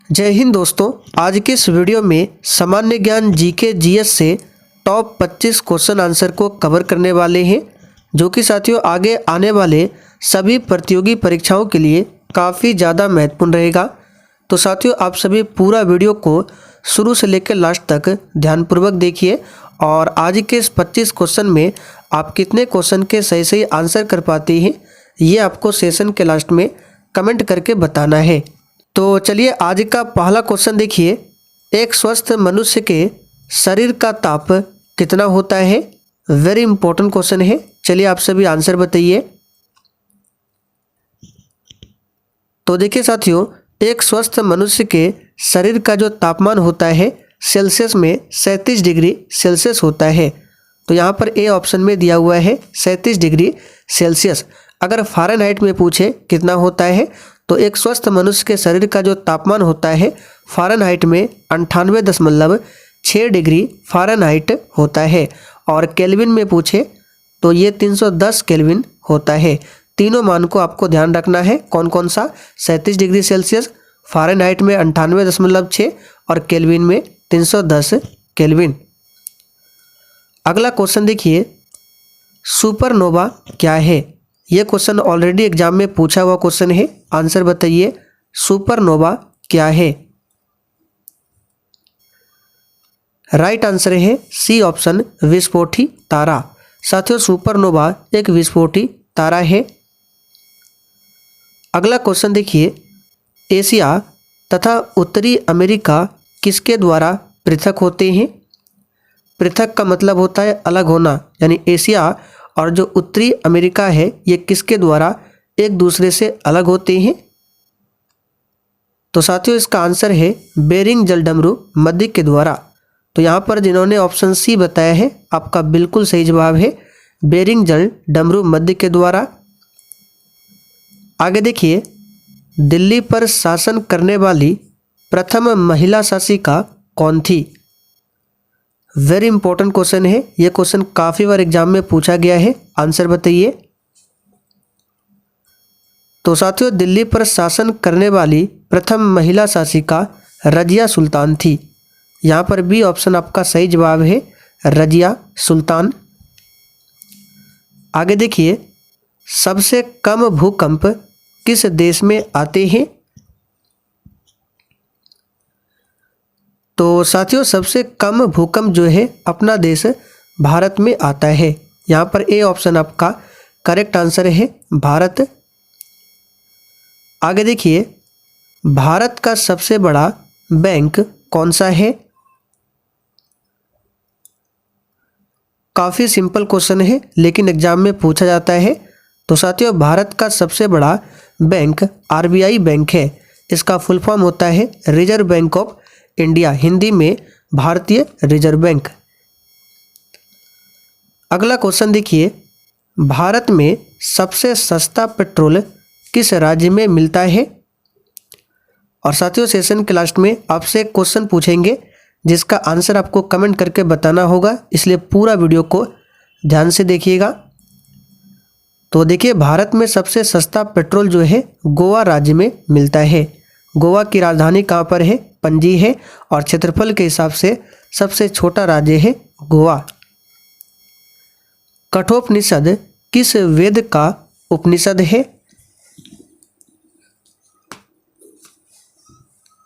जय हिंद दोस्तों। आज के इस वीडियो में सामान्य ज्ञान जीके जीएस से टॉप 25 क्वेश्चन आंसर को कवर करने वाले हैं, जो कि साथियों आगे आने वाले सभी प्रतियोगी परीक्षाओं के लिए काफ़ी ज़्यादा महत्वपूर्ण रहेगा। तो साथियों आप सभी पूरा वीडियो को शुरू से लेकर लास्ट तक ध्यानपूर्वक देखिए और आज के इस 25 क्वेश्चन में आप कितने क्वेश्चन के सही सही आंसर कर पाते हैं ये आपको सेशन के लास्ट में कमेंट करके बताना है। तो चलिए आज का पहला क्वेश्चन देखिए। एक स्वस्थ मनुष्य के शरीर का ताप कितना होता है? वेरी इंपॉर्टेंट क्वेश्चन है। चलिए आप सभी आंसर बताइए। तो देखिए साथियों, एक स्वस्थ मनुष्य के शरीर का जो तापमान होता है सेल्सियस में 37 डिग्री सेल्सियस होता है। तो यहाँ पर ए ऑप्शन में दिया हुआ है 37 डिग्री सेल्सियस। अगर फ़ारेनहाइट में पूछे कितना होता है तो एक स्वस्थ मनुष्य के शरीर का जो तापमान होता है फ़ारेनहाइट में 98.6 डिग्री फ़ारेनहाइट होता है। और केल्विन में पूछे तो ये 310 केल्विन होता है। तीनों मान को आपको ध्यान रखना है। कौन कौन सा? 37 डिग्री सेल्सियस, फ़ारेनहाइट में 98.6 और केल्विन में 310 केल्विन। अगला क्वेश्चन देखिए, सुपरनोवा क्या है? ये क्वेश्चन ऑलरेडी एग्जाम में पूछा हुआ क्वेश्चन है। आंसर बताइए, सुपरनोवा क्या है? राइट आंसर है सी ऑप्शन, विस्फोटी तारा। साथियों सुपरनोवा एक विस्फोटी तारा है। अगला क्वेश्चन देखिए, एशिया तथा उत्तरी अमेरिका किसके द्वारा पृथक होते हैं? पृथक का मतलब होता है अलग होना, यानी एशिया और जो उत्तरी अमेरिका है ये किसके द्वारा एक दूसरे से अलग होते हैं? तो साथियों इसका आंसर है बेरिंग जलडमरू मध्य के द्वारा। तो यहाँ पर जिन्होंने ऑप्शन सी बताया है आपका बिल्कुल सही जवाब है, बेरिंग जलडमरू मध्य के द्वारा। आगे देखिए, दिल्ली पर शासन करने वाली प्रथम महिला शासिका कौन थी? वेरी इंपॉर्टेंट क्वेश्चन है। यह क्वेश्चन काफ़ी बार एग्जाम में पूछा गया है। आंसर बताइए। तो साथियों दिल्ली पर शासन करने वाली प्रथम महिला शासिका रजिया सुल्तान थी। यहाँ पर बी ऑप्शन आपका सही जवाब है, रजिया सुल्तान। आगे देखिए, सबसे कम भूकंप किस देश में आते हैं? तो साथियों सबसे कम भूकंप जो है अपना देश भारत में आता है। यहाँ पर ए ऑप्शन आपका करेक्ट आंसर है, भारत। आगे देखिए, भारत का सबसे बड़ा बैंक कौन सा है? काफ़ी सिंपल क्वेश्चन है लेकिन एग्जाम में पूछा जाता है। तो साथियों भारत का सबसे बड़ा बैंक आरबीआई बैंक है। इसका फुल फॉर्म होता है reserve bank of India, Hindi में भारतीय रिजर्व बैंक। अगला क्वेश्चन देखिए, भारत में सबसे सस्ता पेट्रोल किस राज्य में मिलता है? और साथियों सेशन के लास्ट में आपसे एक क्वेश्चन पूछेंगे जिसका आंसर आपको कमेंट करके बताना होगा, इसलिए पूरा वीडियो को ध्यान से देखिएगा। तो देखिए, भारत में सबसे सस्ता पेट्रोल जो है गोवा राज्य में मिलता है। गोवा की राजधानी कहाँ पर है? पणजी है। और क्षेत्रफल के हिसाब से सबसे छोटा राज्य है गोवा। कठोपनिषद किस वेद का उपनिषद है?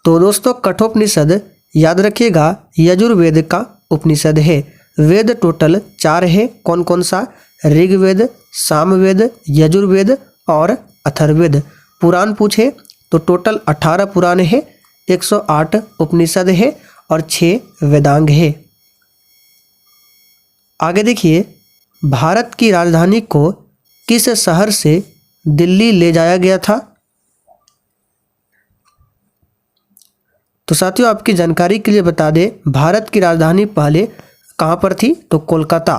तो दोस्तों कठोपनिषद याद रखिएगा यजुर्वेद का उपनिषद है। वेद टोटल 4 है। कौन कौन सा? ऋग्वेद, सामवेद, यजुर्वेद और अथर्ववेद। पुराण पूछे तो टोटल 18 पुराण है, 108 उपनिषद है और 6 वेदांग है। आगे देखिए, भारत की राजधानी को किस शहर से दिल्ली ले जाया गया था? तो साथियों आपकी जानकारी के लिए बता दें, भारत की राजधानी पहले कहाँ पर थी? तो कोलकाता।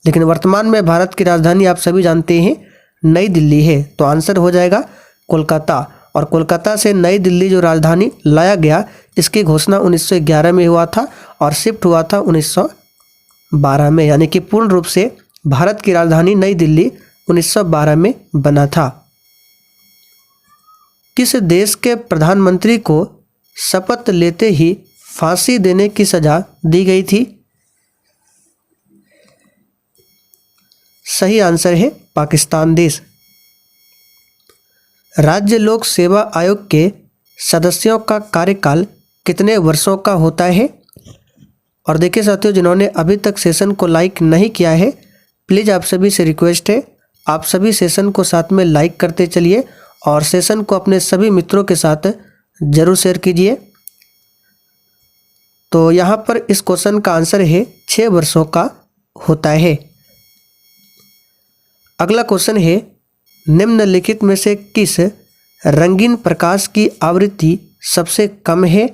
लेकिन वर्तमान में भारत की राजधानी आप सभी जानते हैं नई दिल्ली है। तो आंसर हो जाएगा कोलकाता। और कोलकाता से नई दिल्ली जो राजधानी लाया गया इसकी घोषणा 1911 में हुआ था और शिफ्ट हुआ था 1912 में, यानी कि पूर्ण रूप से भारत की राजधानी नई दिल्ली 1912 में बना था। किस देश के प्रधानमंत्री को शपथ लेते ही फांसी देने की सजा दी गई थी? सही आंसर है पाकिस्तान देश। राज्य लोक सेवा आयोग के सदस्यों का कार्यकाल कितने वर्षों का होता है? और देखिए साथियों, जिन्होंने अभी तक सेशन को लाइक नहीं किया है, प्लीज़ आप सभी से रिक्वेस्ट है, आप सभी सेशन को साथ में लाइक करते चलिए और सेशन को अपने सभी मित्रों के साथ जरूर शेयर कीजिए। तो यहाँ पर इस क्वेश्चन का आंसर है 6 वर्षों का होता है। अगला क्वेश्चन है, निम्नलिखित में से किस रंगीन प्रकाश की आवृत्ति सबसे कम है?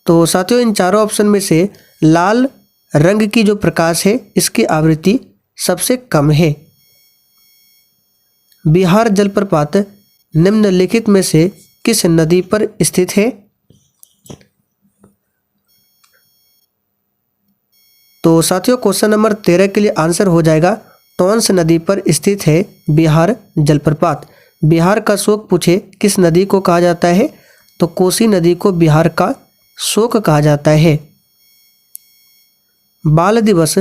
तो साथियों, इन चारों ऑप्शन में से लाल रंग की जो प्रकाश है इसकी आवृत्ति सबसे कम है। बिहार जलप्रपात निम्नलिखित में से किस नदी पर स्थित है? तो साथियों, क्वेश्चन नंबर 13 के लिए आंसर हो जाएगा टॉन्स नदी पर स्थित है बिहार जलप्रपात। बिहार का शोक पूछे किस नदी को कहा जाता है? तो कोसी नदी को बिहार का शोक कहा जाता है। बाल दिवस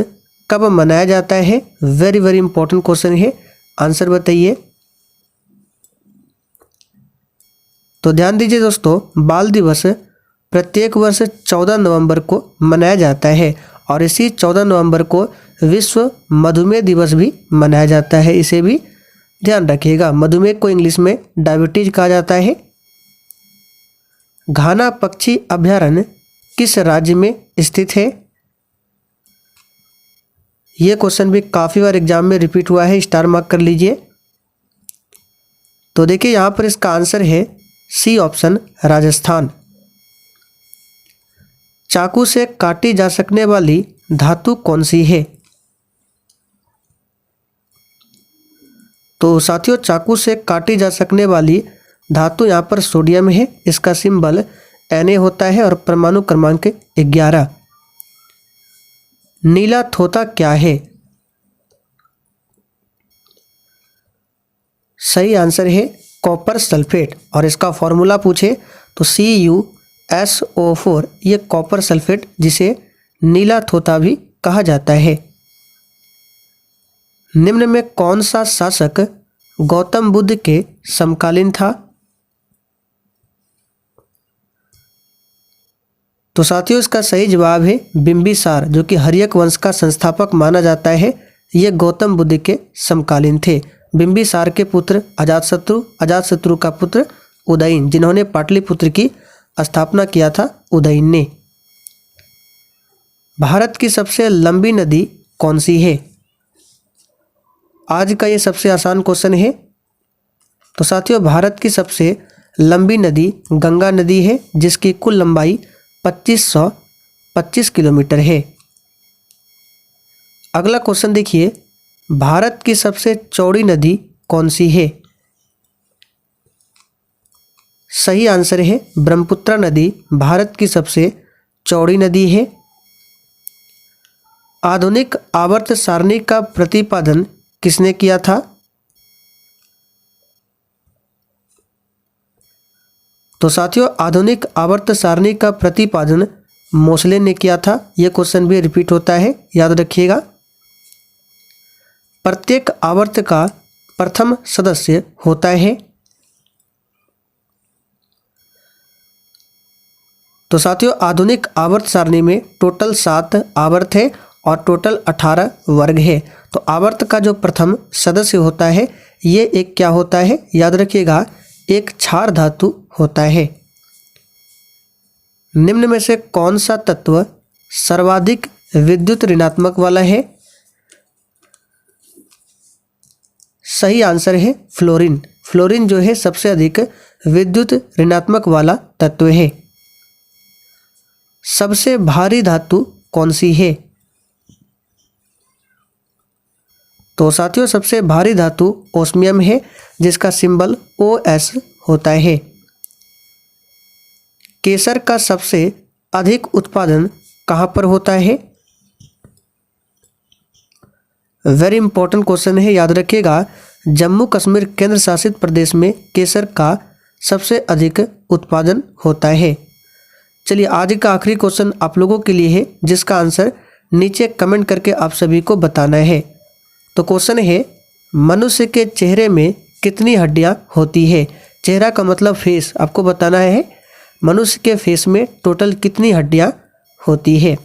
कब मनाया जाता है? वेरी वेरी इंपॉर्टेंट क्वेश्चन है, आंसर बताइए। तो ध्यान दीजिए दोस्तों, बाल दिवस प्रत्येक वर्ष 14 नवंबर को मनाया जाता है और इसी 14 नवंबर को विश्व मधुमेह दिवस भी मनाया जाता है। इसे भी ध्यान रखिएगा, मधुमेह को इंग्लिश में डायबिटीज कहा जाता है। घाना पक्षी अभयारण्य किस राज्य में स्थित है? यह क्वेश्चन भी काफ़ी बार एग्जाम में रिपीट हुआ है, स्टार मार्क कर लीजिए। तो देखिए यहाँ पर इसका आंसर है सी ऑप्शन, राजस्थान। चाकू से काटी जा सकने वाली धातु कौन सी है? तो साथियों, चाकू से काटी जा सकने वाली धातु यहाँ पर सोडियम है, इसका सिंबल Na होता है और परमाणु क्रमांक 11। नीला थोथा क्या है? सही आंसर है कॉपर सल्फेट और इसका फॉर्मूला पूछे तो CuSO4, ये कॉपर सल्फेट जिसे नीला थोथा भी कहा जाता है। निम्न में कौन सा शासक गौतम बुद्ध के समकालीन था? तो साथियों, इसका सही जवाब है बिंबिसार, जो कि हर्यक वंश का संस्थापक माना जाता है। ये गौतम बुद्ध के समकालीन थे। बिंबिसार के पुत्र अजातशत्रु, अजातशत्रु का पुत्र उदयन, जिन्होंने पाटलिपुत्र की स्थापना किया था उदयन ने। भारत की सबसे लंबी नदी कौन सी है? आज का ये सबसे आसान क्वेश्चन है। तो साथियों, भारत की सबसे लंबी नदी गंगा नदी है, जिसकी कुल लंबाई 2525 किलोमीटर है। अगला क्वेश्चन देखिए, भारत की सबसे चौड़ी नदी कौन सी है? सही आंसर है ब्रह्मपुत्र नदी भारत की सबसे चौड़ी नदी है। आधुनिक आवर्त सारणी का प्रतिपादन किसने किया था? तो साथियों, आधुनिक आवर्त सारणी का प्रतिपादन मोसले ने किया था। यह क्वेश्चन भी रिपीट होता है, याद रखिएगा। प्रत्येक आवर्त का प्रथम सदस्य होता है। तो साथियों, आधुनिक आवर्त सारणी में टोटल 7 आवर्त है और टोटल 18 वर्ग है। तो आवर्त का जो प्रथम सदस्य होता है ये एक क्या होता है? याद रखिएगा, एक क्षार धातु होता है। निम्न में से कौन सा तत्व सर्वाधिक विद्युत ऋणात्मक वाला है? सही आंसर है फ्लोरीन। फ्लोरीन जो है सबसे अधिक विद्युत ऋणात्मक वाला तत्व है। सबसे भारी धातु कौन सी है? तो साथियों, सबसे भारी धातु ओस्मियम है, जिसका सिंबल OS होता है। केसर का सबसे अधिक उत्पादन कहाँ पर होता है? वेरी इंपॉर्टेंट क्वेश्चन है, याद रखिएगा। जम्मू कश्मीर केंद्र शासित प्रदेश में केसर का सबसे अधिक उत्पादन होता है। चलिए आज का आखिरी क्वेश्चन आप लोगों के लिए है, जिसका आंसर नीचे कमेंट करके आप सभी को बताना है। तो क्वेश्चन है, मनुष्य के चेहरे में कितनी हड्डियां होती है? चेहरा का मतलब फेस, आपको बताना है मनुष्य के फेस में टोटल कितनी हड्डियां होती है।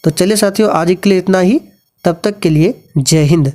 तो चलिए साथियों, आज के लिए इतना ही। तब तक के लिए जय हिंद।